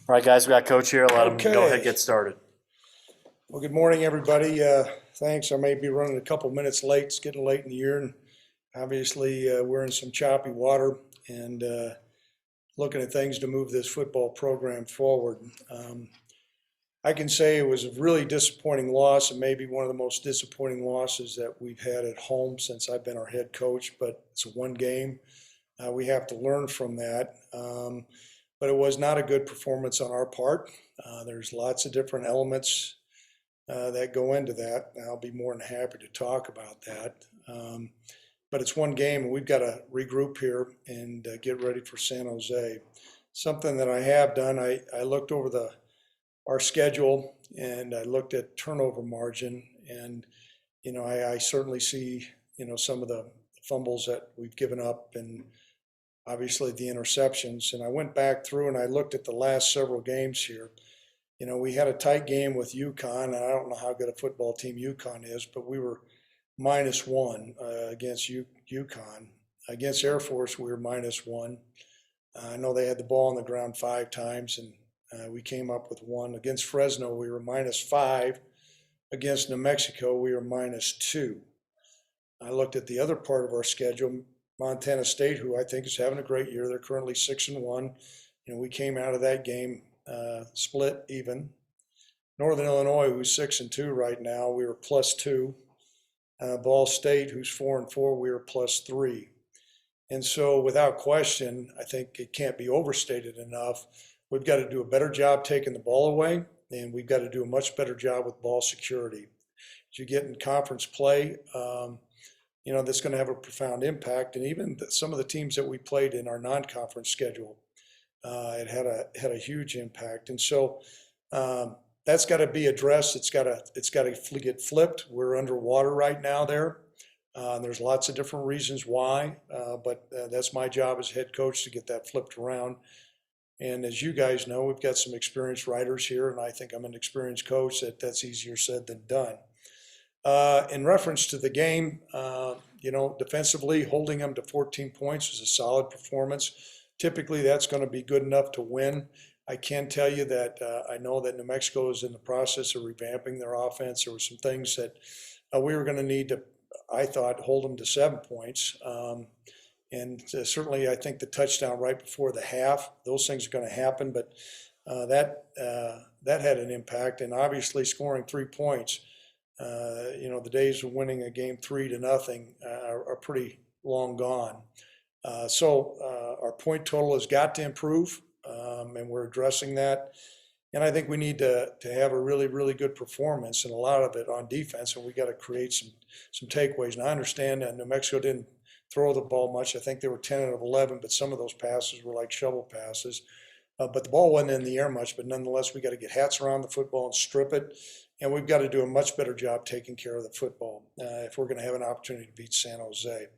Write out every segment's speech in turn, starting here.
All right, guys, we got Coach here. Let him go ahead Okay. and get started. Well, good morning, everybody. Thanks. I may be running a couple minutes late. It's getting late in the year, and obviously we're in some choppy water and looking at things to move this football program forward. I can say it was a really disappointing loss, and maybe one of the most disappointing losses that we've had at home since I've been our head coach. But it's a one game. We have to learn from that. But it was not a good performance on our part. There's lots of different elements that go into that. And I'll be more than happy to talk about that. But it's one game, and we've got to regroup here and get ready for San Jose. Something that I have done, I looked over our schedule and I looked at turnover margin, and I certainly see some of the fumbles that we've given up, and obviously the interceptions. And I went back through and I looked at the last several games here. We had a tight game with UConn, and I don't know how good a football team UConn is, but we were -1 against UConn. Against Air Force, we were -1. I know they had the ball on the ground 5 times, and we came up with 1. Against Fresno, we were -5. Against New Mexico, we were -2. I looked at the other part of our schedule, Montana State, who I think is having a great year. They're currently 6-1. We came out of that game split even. Northern Illinois, who's 6-2 right now, we were +2. Ball State, who's 4-4, we were +3. And so, without question, I think it can't be overstated enough. We've got to do a better job taking the ball away, and we've got to do a much better job with ball security. As you get in conference play, that's going to have a profound impact. And even some of the teams that we played in our non-conference schedule, it had a huge impact. And so that's got to be addressed. It's got to get flipped. We're underwater right now there. There's lots of different reasons why, but that's my job as head coach to get that flipped around. And as you guys know, we've got some experienced writers here, and I think I'm an experienced coach. That's easier said than done. In reference to the game, defensively, holding them to 14 points was a solid performance. Typically, that's going to be good enough to win. I can tell you that I know that New Mexico is in the process of revamping their offense. There were some things that we were going to need to, I thought, hold them to 7 points. And certainly, I think the touchdown right before the half, those things are going to happen. But that had an impact. And obviously, scoring 3 points, the days of winning a game 3-0 are pretty long gone. So our point total has got to improve, and we're addressing that. And I think we need to have a really, really good performance, and a lot of it on defense, and we got to create some takeaways. And I understand that New Mexico didn't throw the ball much. I think they were 10 out of 11, but some of those passes were like shovel passes. But the ball wasn't in the air much, but nonetheless, we got to get hats around the football and strip it. And we've got to do a much better job taking care of the football if we're going to have an opportunity to beat San Jose.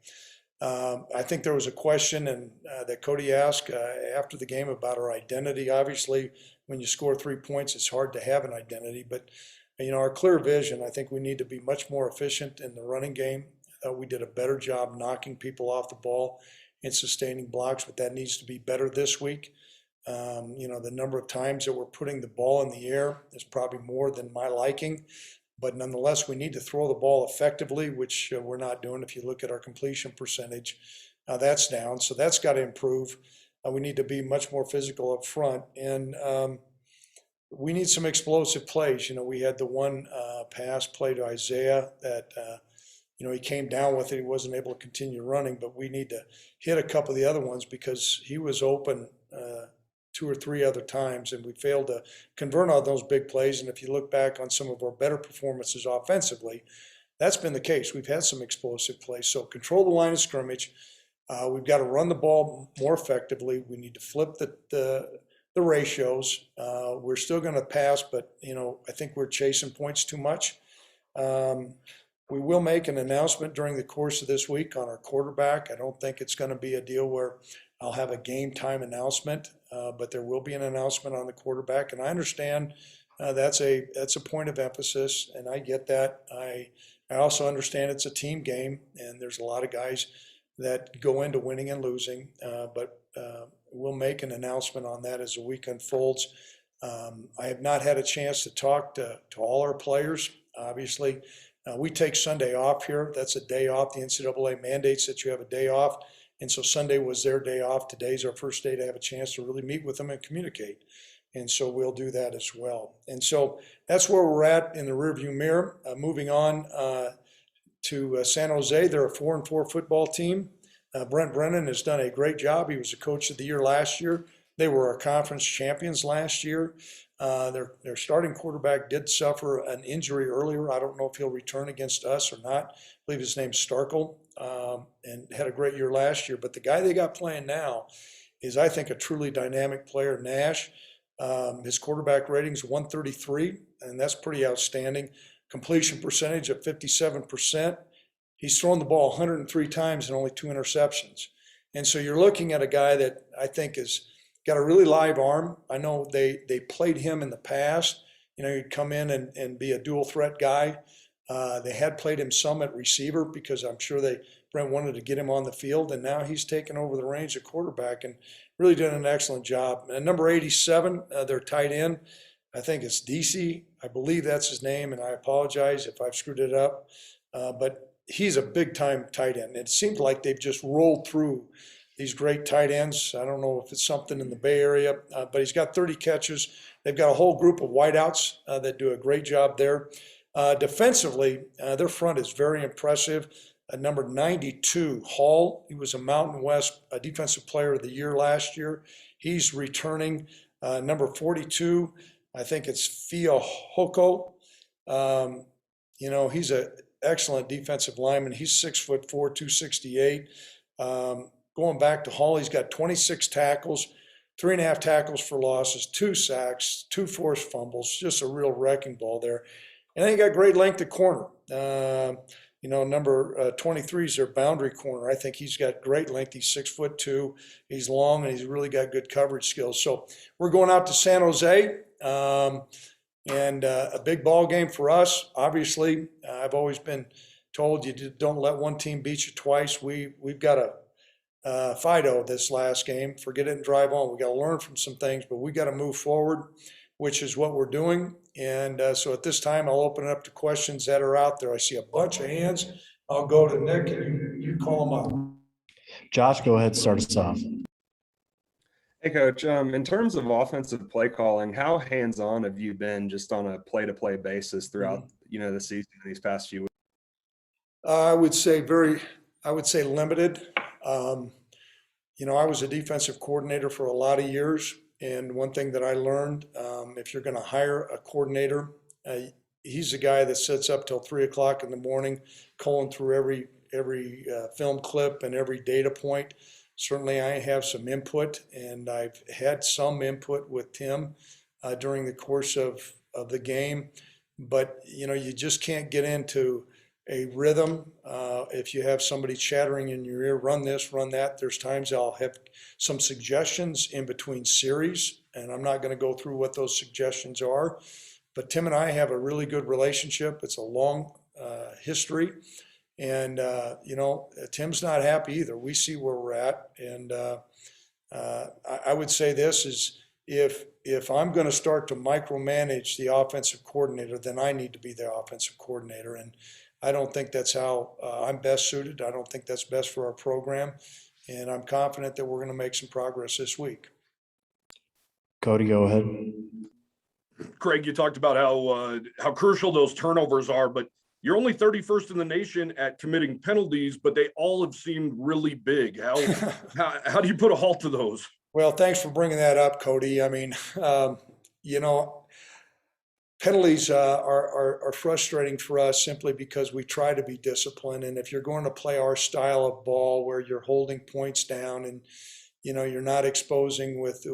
I think there was a question that Cody asked after the game about our identity. Obviously, when you score 3 points, it's hard to have an identity. But, our clear vision, I think we need to be much more efficient in the running game. We did a better job knocking people off the ball and sustaining blocks, but that needs to be better this week. The number of times that we're putting the ball in the air is probably more than my liking. But nonetheless, we need to throw the ball effectively, which we're not doing. If you look at our completion percentage, that's down. So that's got to improve. We need to be much more physical up front. And we need some explosive plays. We had the one pass play to Isaiah that, he came down with it. He wasn't able to continue running. But we need to hit a couple of the other ones because he was open 2 or 3 other times, and we failed to convert on those big plays. And if you look back on some of our better performances offensively, that's been the case. We've had some explosive plays. So control the line of scrimmage. We've got to run the ball more effectively. We need to flip the ratios. We're still going to pass, but, I think we're chasing points too much. We will make an announcement during the course of this week on our quarterback. I don't think it's going to be a deal where I'll have a game time announcement, but there will be an announcement on the quarterback. And I understand that's a point of emphasis, and I get that. I also understand it's a team game, and there's a lot of guys that go into winning and losing. But we'll make an announcement on that as the week unfolds. I have not had a chance to talk to all our players. Obviously, we take Sunday off here. That's a day off. The NCAA mandates that you have a day off. And so Sunday was their day off. Today's our first day to have a chance to really meet with them and communicate. And so we'll do that as well. And so that's where we're at in the rearview mirror. Moving on to San Jose, they're a 4-4 football team. Brent Brennan has done a great job. He was the coach of the year last year. They were our conference champions last year. Their starting quarterback did suffer an injury earlier. I don't know if he'll return against us or not. I believe his name's Starkle, and had a great year last year. But the guy they got playing now is, I think, a truly dynamic player, Nash. His quarterback rating is 133, and that's pretty outstanding. Completion percentage of 57%. He's thrown the ball 103 times and only 2 interceptions. And so you're looking at a guy that I think has got a really live arm. I know they played him in the past. He'd come in and be a dual threat guy. They had played him some at receiver because I'm sure Brent wanted to get him on the field, and now he's taken over the reins of quarterback and really done an excellent job. And number 87, their tight end, I think it's DC. I believe that's his name, and I apologize if I've screwed it up. But he's a big-time tight end. It seems like they've just rolled through these great tight ends. I don't know if it's something in the Bay Area, but he's got 30 catches. They've got a whole group of wideouts that do a great job there. Defensively, their front is very impressive. Number 92, Hall. He was a Mountain West Defensive Player of the Year last year. He's returning. Number 42, I think it's Fiahoko. He's an excellent defensive lineman. He's 6'4", 268. Going back to Hall, he's got 26 tackles, 3.5 tackles for losses, 2 sacks, 2 forced fumbles, just a real wrecking ball there. And then he got great length at corner. Number 23 is their boundary corner. I think he's got great length. He's 6'2". He's long, and he's really got good coverage skills. So we're going out to San Jose, and a big ball game for us. Obviously, I've always been told you don't let one team beat you twice. We've got a Fido this last game. Forget it and drive on. We got to learn from some things, but we got to move forward, which is what we're doing. And so at this time, I'll open it up to questions that are out there. I see a bunch of hands. I'll go to Nick, and you call them up. Josh, go ahead, start us off. Hey, Coach. In terms of offensive play calling, how hands-on have you been just on a play-to-play basis throughout, the season these past few weeks? I would say limited. I was a defensive coordinator for a lot of years, and one thing that I learned, if you're going to hire a coordinator, he's the guy that sits up till 3 o'clock in the morning, calling through every film clip and every data point. Certainly, I have some input, and I've had some input with Tim during the course of the game. But you just can't get into a rhythm. If you have somebody chattering in your ear, run this, run that. There's times I'll have some suggestions in between series, and I'm not going to go through what those suggestions are. But Tim and I have a really good relationship. It's a long history. And, Tim's not happy either. We see where we're at. And I would say this is, if I'm going to start to micromanage the offensive coordinator, then I need to be the offensive coordinator. And I don't think that's how I'm best suited. I don't think that's best for our program. And I'm confident that we're going to make some progress this week. Cody, go ahead. Craig, you talked about how crucial those turnovers are, but you're only 31st in the nation at committing penalties, but they all have seemed really big. How do you put a halt to those? Well, thanks for bringing that up, Cody. I mean, penalties are frustrating for us simply because we try to be disciplined. And if you're going to play our style of ball where you're holding points down and, you're not exposing with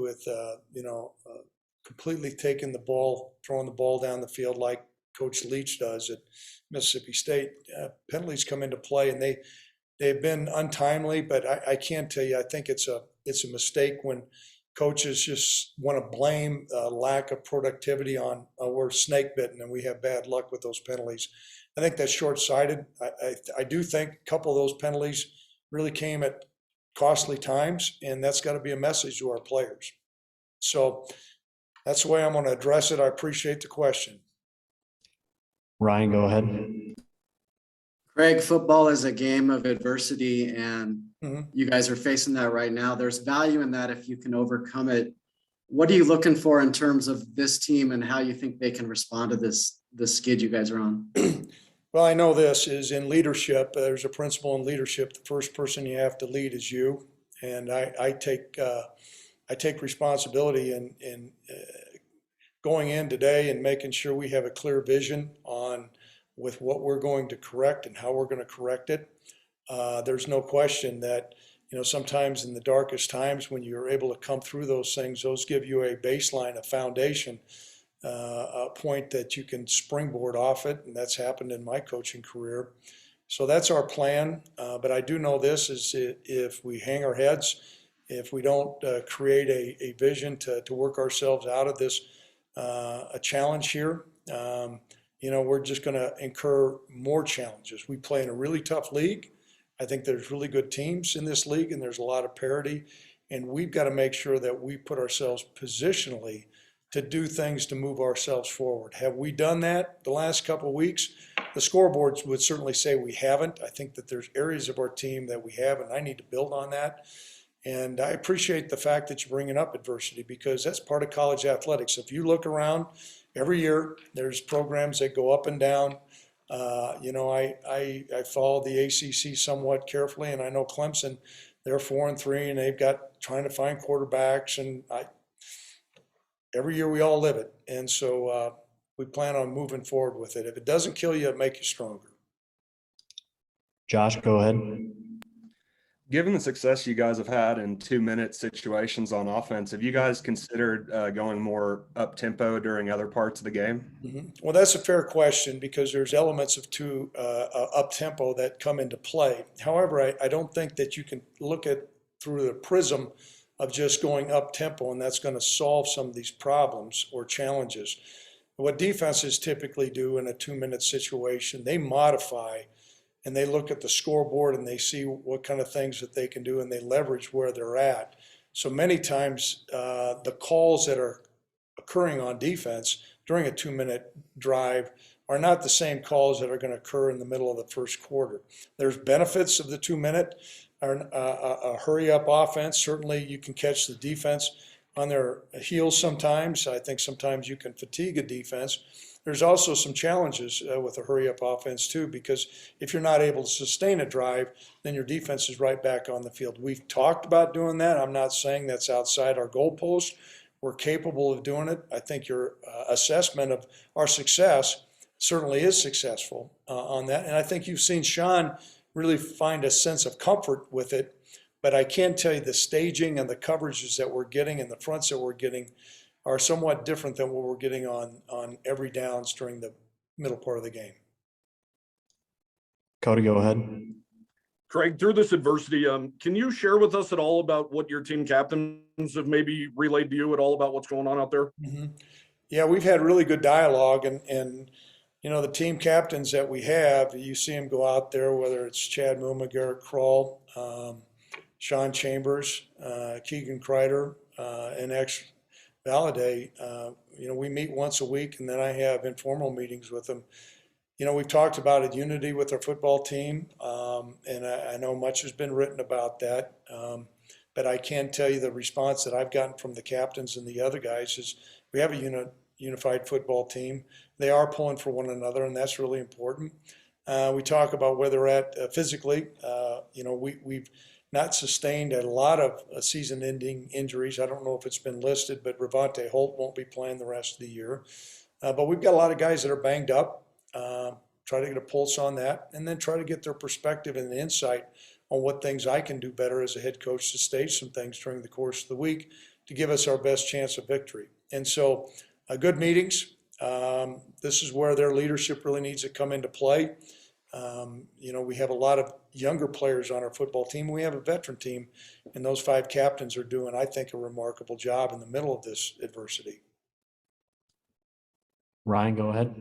completely taking the ball, throwing the ball down the field like Coach Leach does at Mississippi State, penalties come into play, and they've been untimely. But I can tell you, I think it's a mistake when coaches just want to blame lack of productivity on we're snake bitten and we have bad luck with those penalties. I think that's short-sighted. I do think a couple of those penalties really came at costly times, and that's got to be a message to our players. So that's the way I'm going to address it. I appreciate the question. Ryan, go ahead. Craig, football is a game of adversity, and Mhm. you guys are facing that right now. There's value in that if you can overcome it. What are you looking for in terms of this team and how you think they can respond to this skid you guys are on? Well, I know this is in leadership. There's a principle in leadership. The first person you have to lead is you. And I take responsibility in going in today and making sure we have a clear vision on with what we're going to correct and how we're going to correct it. There's no question that, sometimes in the darkest times when you're able to come through those things, those give you a baseline, a foundation, a point that you can springboard off it. And that's happened in my coaching career. So that's our plan. But I do know this is if we hang our heads, if we don't create a vision to work ourselves out of this, a challenge here, we're just going to incur more challenges. We play in a really tough league. I think there's really good teams in this league, and there's a lot of parity. And we've got to make sure that we put ourselves positionally to do things to move ourselves forward. Have we done that the last couple of weeks? The scoreboards would certainly say we haven't. I think that there's areas of our team that we have, and I need to build on that. And I appreciate the fact that you're bringing up adversity, because that's part of college athletics. If you look around every year, there's programs that go up and down. I follow the ACC somewhat carefully, and I know Clemson, they're 4-3, and they've got trying to find quarterbacks. And every year we all live it. And so we plan on moving forward with it. If it doesn't kill you, it makes you stronger. Josh, go ahead. Given the success you guys have had in 2-minute situations on offense, have you guys considered going more up tempo during other parts of the game? Mm-hmm. Well, that's a fair question, because there's elements of up tempo that come into play. However, I don't think that you can look at through the prism of just going up tempo, and that's going to solve some of these problems or challenges. What defenses typically do in a 2-minute situation, they modify and they look at the scoreboard and they see what kind of things that they can do, and they leverage where they're at. So many times the calls that are occurring on defense during a 2-minute drive are not the same calls that are going to occur in the middle of the first quarter. There's benefits of the 2-minute, a hurry up offense. Certainly you can catch the defense on their heels sometimes. I think sometimes you can fatigue a defense. There's also some challenges with a hurry-up offense too, because if you're not able to sustain a drive, then your defense is right back on the field. We've talked about doing that. I'm not saying that's outside our goalpost. We're capable of doing it. I think your assessment of our success certainly is successful on that. And I think you've seen Sean really find a sense of comfort with it. But I can tell you the staging and the coverages that we're getting and the fronts that we're getting are somewhat different than what we're getting on every downs during the middle part of the game. Cody, go ahead. Craig, through this adversity, can you share with us at all about what your team captains have maybe relayed to you at all about what's going on out there? Mm-hmm. Yeah, we've had really good dialogue, and the team captains that we have, you see them go out there, whether it's Chad Muma, Garrett Kroll, Sean Chambers, Keegan Kreider, and Validate, we meet once a week, and then I have informal meetings with them. We've talked about it, unity with our football team, and I know much has been written about that. But I can tell you the response that I've gotten from the captains and the other guys is we have a unified football team. They are pulling for one another, and that's really important. We talk about where they're at physically. We've not sustained a lot of season-ending injuries. I don't know if it's been listed, but Ravante Holt won't be playing the rest of the year. But we've got a lot of guys that are banged up. Try to get a pulse on that, and then try to get their perspective and insight on what things I can do better as a head coach to stage some things during the course of the week to give us our best chance of victory. And so good meetings. This is where their leadership really needs to come into play. We have a lot of younger players on our football team. We have a veteran team, and those 5 captains are doing, I think, a remarkable job in the middle of this adversity. Ryan, go ahead.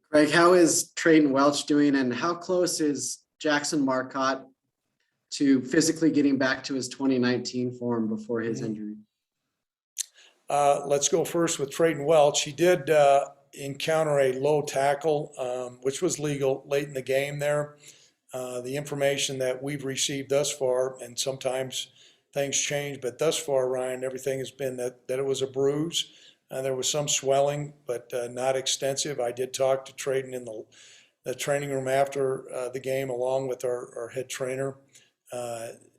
Craig, how is Treyton Welch doing, and how close is Jackson Marcotte to physically getting back to his 2019 form before his injury? Let's go first with Treyton Welch. He did encounter a low tackle, which was legal late in the game there. The information that we've received thus far, and sometimes things change, but thus far, Ryan, everything has been that it was a bruise. There was some swelling, but not extensive. I did talk to Treyton in the training room after the game, along with our head trainer.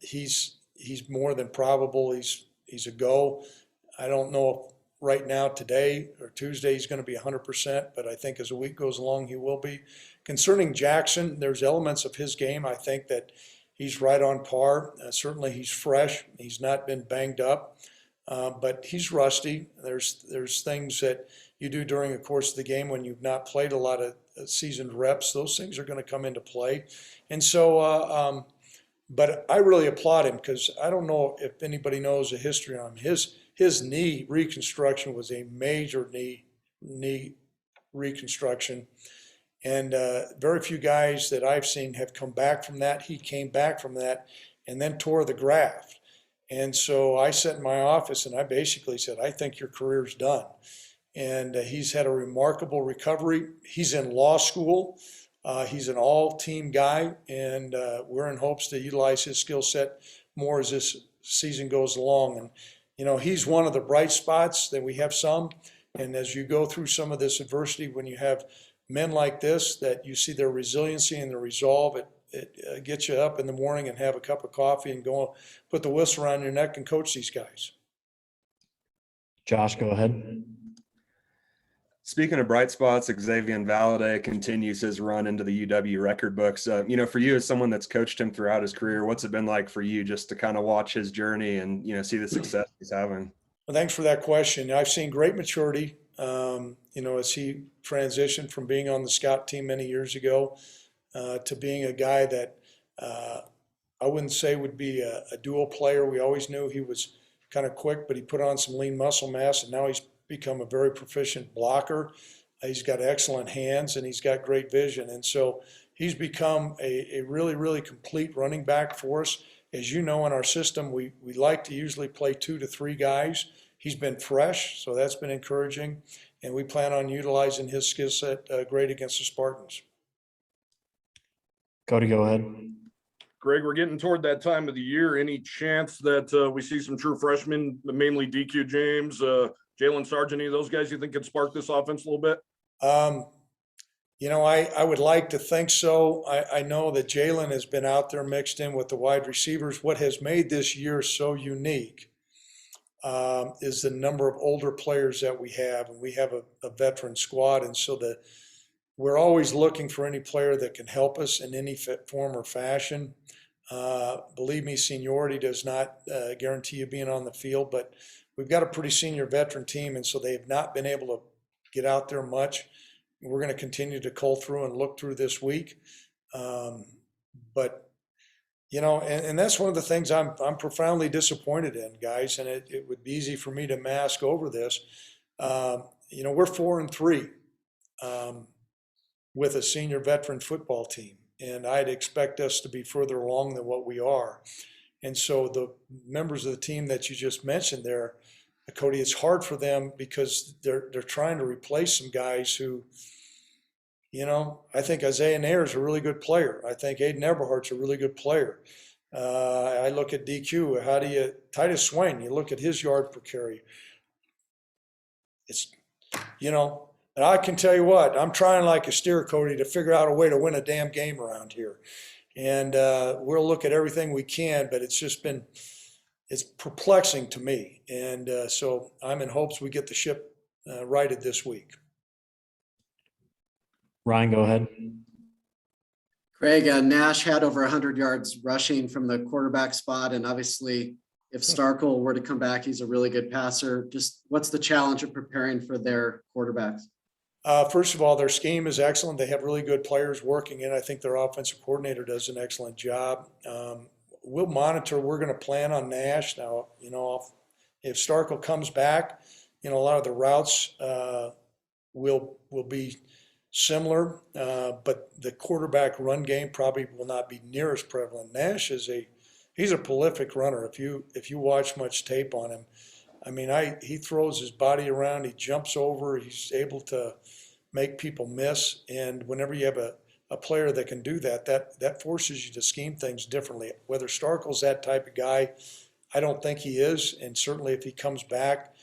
He's more than probable. He's a go. I don't know if right now, today or Tuesday, he's going to be 100%, but I think as the week goes along, he will be. Concerning Jackson, there's elements of his game, I think, that he's right on par. Certainly he's fresh. He's not been banged up, but he's rusty. There's things that you do during the course of the game when you've not played a lot of seasoned reps. Those things are going to come into play. And so, but I really applaud him, because I don't know if anybody knows the history on him. His knee reconstruction was a major knee reconstruction. And very few guys that I've seen have come back from that. He came back from that and then tore the graft. And so I sat in my office and I basically said, I think your career's done. And he's had a remarkable recovery. He's in law school. He's an all-team guy, and we're in hopes to utilize his skill set more as this season goes along. And, you know, he's one of the bright spots that we have some. And as you go through some of this adversity, when you have men like this, that you see their resiliency and their resolve, it gets you up in the morning and have a cup of coffee and go put the whistle around your neck and coach these guys. Josh, go ahead. Speaking of bright spots, Xavier Valade continues his run into the UW record books. You know, for you as someone that's coached him throughout his career, what's it been like for you just to kind of watch his journey and, you know, see the success he's having? Well, thanks for that question. I've seen great maturity, you know, as he transitioned from being on the scout team many years ago to being a guy that I wouldn't say would be a dual player. We always knew he was kind of quick, but he put on some lean muscle mass, and now he's become a very proficient blocker. He's got excellent hands and he's got great vision. And so he's become a really, really complete running back for us. As you know, in our system, we like to usually play 2 to 3 guys. He's been fresh, so that's been encouraging. And we plan on utilizing his skill set great against the Spartans. Cody, go ahead. Greg, we're getting toward that time of the year. Any chance that we see some true freshmen, mainly DQ James, Jalen Sargent, any of those guys you think could spark this offense a little bit? You know, I would like to think so. I know that Jalen has been out there mixed in with the wide receivers. What has made this year so unique is the number of older players that we have, and we have a veteran squad. And so we're always looking for any player that can help us in any form or fashion. Believe me, seniority does not guarantee you being on the field, but we've got a pretty senior veteran team, and so they have not been able to get out there much. We're going to continue to cull through and look through this week. But, you know, and that's one of the things I'm profoundly disappointed in, guys, and it would be easy for me to mask over this. You know, we're 4-3 with a senior veteran football team, and I'd expect us to be further along than what we are. And so the members of the team that you just mentioned there, Cody, it's hard for them because they're trying to replace some guys who, you know, I think Isaiah Nair is a really good player. I think Aiden Eberhardt's a really good player. I look at DQ. Titus Swain, you look at his yard per carry. It's, you know, and I can tell you what, I'm trying like a steer, Cody, to figure out a way to win a damn game around here. And we'll look at everything we can, but it's just been, it's perplexing to me. And so I'm in hopes we get the ship righted this week. Ryan, go ahead. Craig, Nash had over 100 yards rushing from the quarterback spot. And obviously, if Starkle were to come back, he's a really good passer. Just what's the challenge of preparing for their quarterbacks? First of all, their scheme is excellent. They have really good players working in. I think their offensive coordinator does an excellent job. We'll monitor. We're going to plan on Nash. Now, you know, if Starkle comes back, you know, a lot of the routes will be similar, but the quarterback run game probably will not be near as prevalent. Nash is he's a prolific runner. If you watch much tape on him, I mean, he throws his body around, he jumps over, he's able to make people miss. And whenever you have a player that can do that, that forces you to scheme things differently. Whether Starkel's that type of guy, I don't think he is. And certainly if he comes back,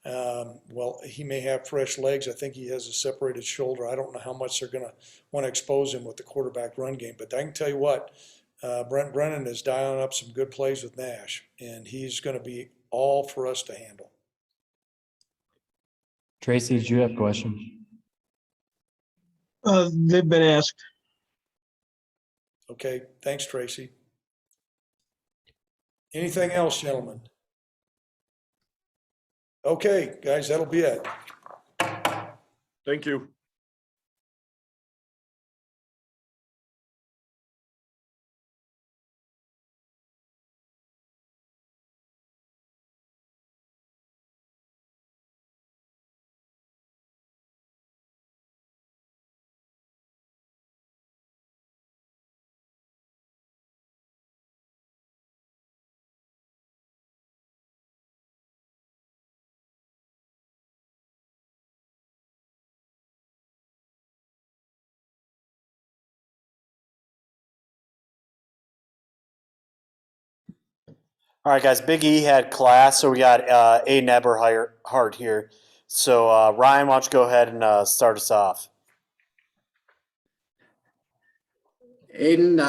well, he may have fresh legs. I think he has a separated shoulder. I don't know how much they're going to want to expose him with the quarterback run game. But I can tell you what, Brent Brennan is dialing up some good plays with Nash, and he's going to be all for us to handle. Tracy, did you have a question? They've been asked. Okay, thanks, Tracy. Anything else, gentlemen? Okay, guys, that'll be it. Thank you. All right, guys. Big E had class, so we got Aiden Eberhart here. So Ryan, why don't you go ahead and start us off? Aiden,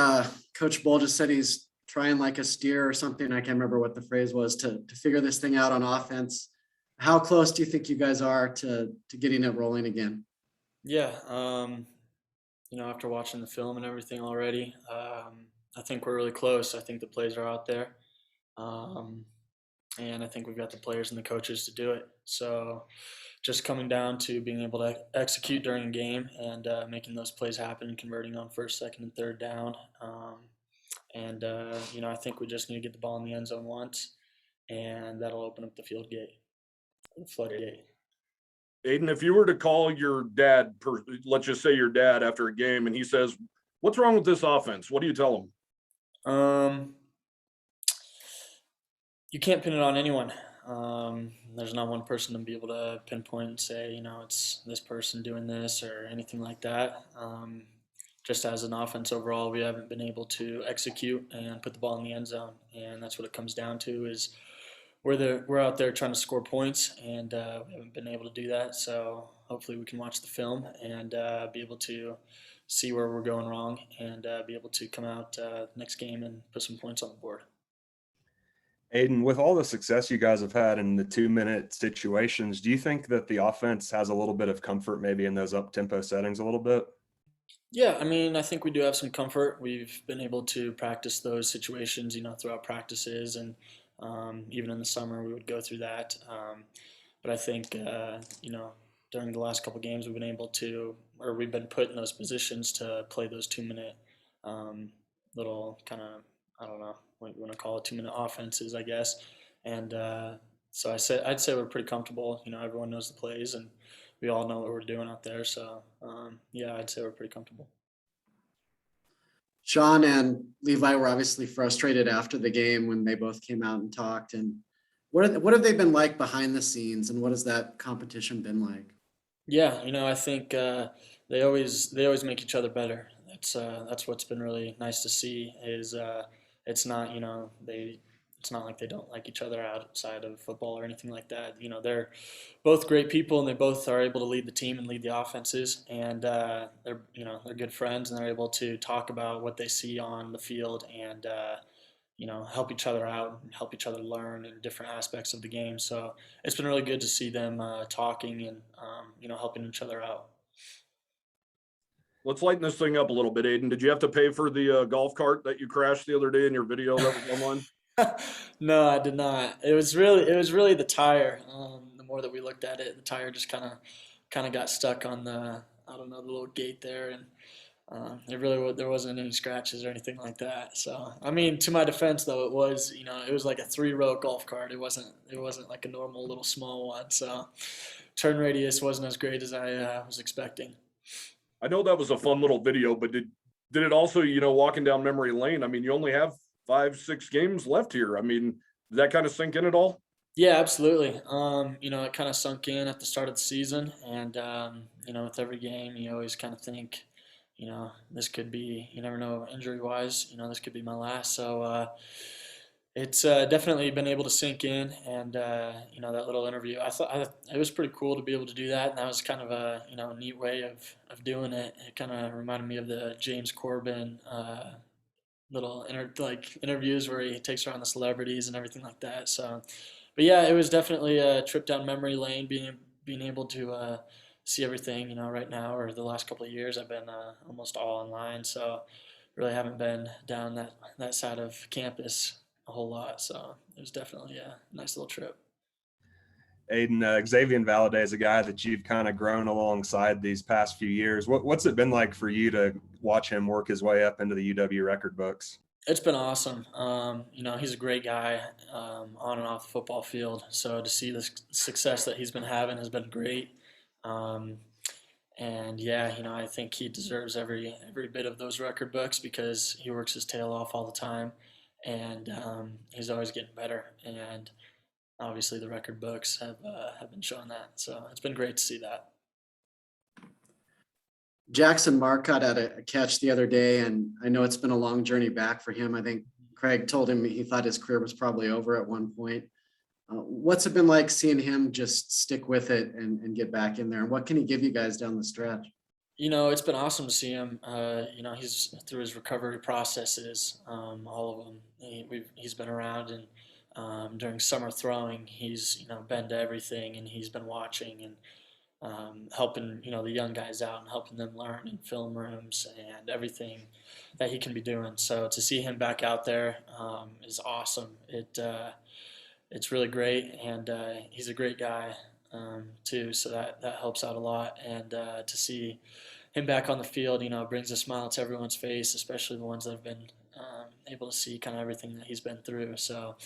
Coach Bull just said he's trying like a steer or something. I can't remember what the phrase was to figure this thing out on offense. How close do you think you guys are to getting it rolling again? Yeah, after watching the film and everything already, I think we're really close. I think the plays are out there. And I think we've got the players and the coaches to do it. So just coming down to being able to execute during a game and making those plays happen, converting on first, second, and third down. I think we just need to get the ball in the end zone once, and that'll open up the field gate, the floodgate. Aiden, if you were to call your dad, let's just say your dad after a game, and he says, "What's wrong with this offense?" What do you tell him? You can't pin it on anyone. There's not one person to be able to pinpoint and say, it's this person doing this or anything like that. Just as an offense overall, we haven't been able to execute and put the ball in the end zone, and that's what it comes down to. Is we're out there trying to score points, and we haven't been able to do that. So hopefully we can watch the film and be able to see where we're going wrong and be able to come out next game and put some points on the board. Aiden, with all the success you guys have had in the 2-minute situations, do you think that the offense has a little bit of comfort maybe in those up-tempo settings a little bit? Yeah, I think we do have some comfort. We've been able to practice those situations, throughout practices, and even in the summer we would go through that. But I think, during the last couple games we've been put in those positions to play those 2-minute little kind of, I don't know what you want to call it, 2-minute offenses, I guess. And so I'd say we're pretty comfortable. Everyone knows the plays and we all know what we're doing out there. So yeah, I'd say we're pretty comfortable. Sean and Levi were obviously frustrated after the game when they both came out and talked. And what have they been like behind the scenes, and what has that competition been like? Yeah, I think they always make each other better. That's what's been really nice to see. Is it's not it's not like they don't like each other outside of football or anything like that. They're both great people, and they both are able to lead the team and lead the offenses. And they're good friends, and they're able to talk about what they see on the field and help each other out and help each other learn in different aspects of the game. So it's been really good to see them talking and helping each other out. Let's lighten this thing up a little bit, Aiden. Did you have to pay for the golf cart that you crashed the other day in your video that was online? No, I did not. It was really the tire. The more that we looked at it, the tire just kind of got stuck on the little gate there, and there wasn't any scratches or anything like that. So to my defense though, it was like a 3-row golf cart. It wasn't like a normal little small one. So turn radius wasn't as great as I was expecting. I know that was a fun little video, but did it also, walking down memory lane? You only have 5-6 games left here. I mean, did that kind of sink in at all? Yeah, absolutely. It kind of sunk in at the start of the season, and with every game, you always kind of think, this could be. You never know injury-wise. This could be my last. So it's definitely been able to sink in, and that little interview. I thought it was pretty cool to be able to do that, and that was kind of a neat way of doing it. It kind of reminded me of the James Corbin little interviews where he takes around the celebrities and everything like that. So, but yeah, it was definitely a trip down memory lane. Being able to see everything, right now or the last couple of years, I've been almost all online, so really haven't been down that side of campus a whole lot. So it was definitely a nice little trip. Aiden, Xavier Valdez is a guy that you've kind of grown alongside these past few years. What's it been like for you to watch him work his way up into the UW record books? It's been awesome. He's a great guy on and off the football field. So to see the success that he's been having has been great. And yeah, I think he deserves every bit of those record books because he works his tail off all the time, and he's always getting better. And obviously, the record books have been showing that. So it's been great to see that. Jackson Marcotte had a catch the other day, and I know it's been a long journey back for him. I think Craig told him he thought his career was probably over at one point. What's it been like seeing him just stick with it and get back in there? And what can he give you guys down the stretch? It's been awesome to see him. He's through his recovery processes, all of them. He's been around, and during summer throwing, he's been to everything, and he's been watching and helping the young guys out and helping them learn in film rooms and everything that he can be doing. So to see him back out there is awesome. It's really great, and he's a great guy too. So that helps out a lot. And to see him back on the field, brings a smile to everyone's face, especially the ones that have been able to see kind of everything that he's been through. So.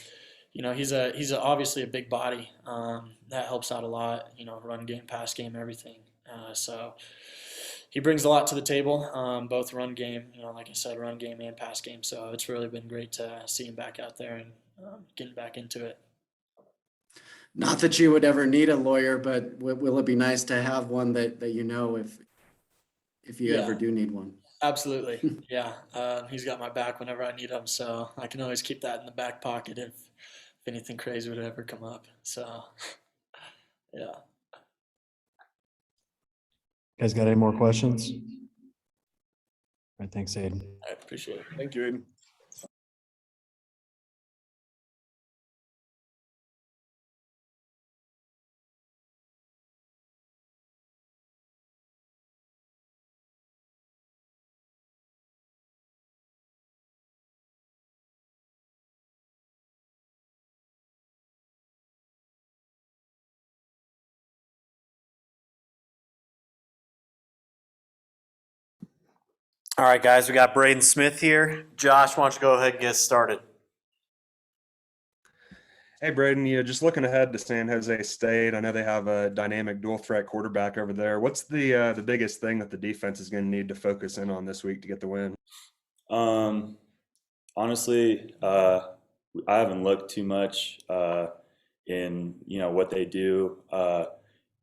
He's obviously a big body. That helps out a lot. Run game, pass game, everything. So he brings a lot to the table, both run game, like I said, run game and pass game. So it's really been great to see him back out there and getting back into it. Not that you would ever need a lawyer, but will it be nice to have one that if you ever do need one? Absolutely. Yeah. He's got my back whenever I need him. So I can always keep that in the back pocket if anything crazy would ever come up. So, yeah. You guys got any more questions? All right, thanks, Aiden. I appreciate it. Thank you, Aiden. All right, guys, we got Braden Smith here. Josh, why don't you go ahead and get started? Hey, Braden, just looking ahead to San Jose State. I know they have a dynamic dual threat quarterback over there. What's the biggest thing that the defense is going to need to focus in on this week to get the win? Honestly, I haven't looked too much in what they do.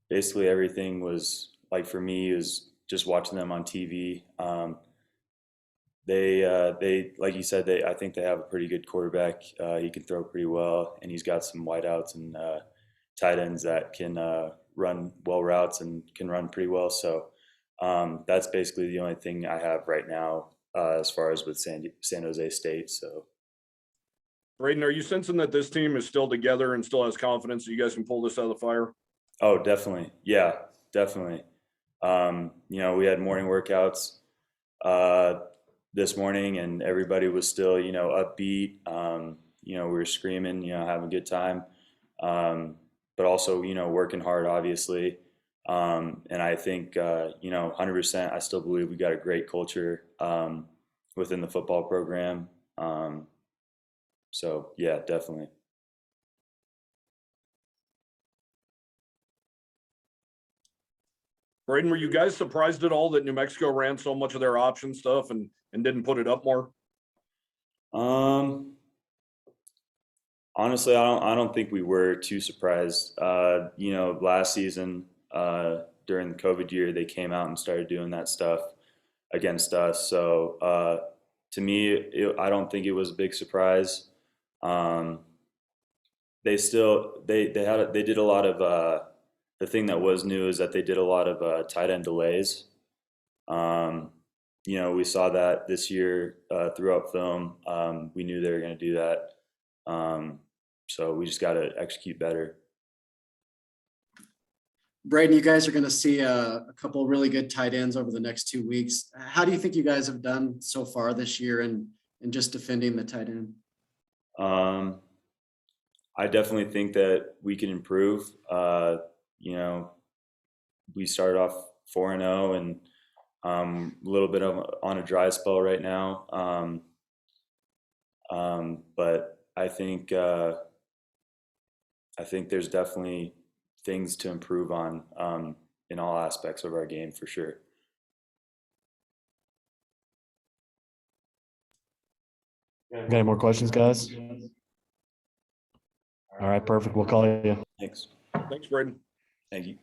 Basically, everything was like for me is just watching them on TV. They like you said, I think they have a pretty good quarterback. He can throw pretty well, and he's got some wideouts and tight ends that can run well routes and can run pretty well. So that's basically the only thing I have right now as far as with San Jose State. So, Braden, are you sensing that this team is still together and still has confidence that you guys can pull this out of the fire? Oh, definitely. Yeah, definitely. We had morning workouts this morning, and everybody was still, upbeat. We were screaming, having a good time, but also, working hard, obviously. And I think, 100%, I still believe we got a great culture within the football program. So, yeah, definitely. Braden, were you guys surprised at all that New Mexico ran so much of their option stuff and didn't put it up more? Honestly, I don't think we were too surprised. Last season, during the COVID year, they came out and started doing that stuff against us. So to me, I don't think it was a big surprise. They did a lot of the thing that was new is that they did a lot of tight end delays. We saw that this year throughout film. We knew they were going to do that. So we just got to execute better. Braden, you guys are going to see a couple really good tight ends over the next 2 weeks. How do you think you guys have done so far this year in just defending the tight end? I definitely think that we can improve. We started off 4-0 and a little bit on a dry spell right now. But I think there's definitely things to improve on in all aspects of our game for sure. Got any more questions, guys? All right, perfect. We'll call you. Thanks. Thanks, Braden. Thank you.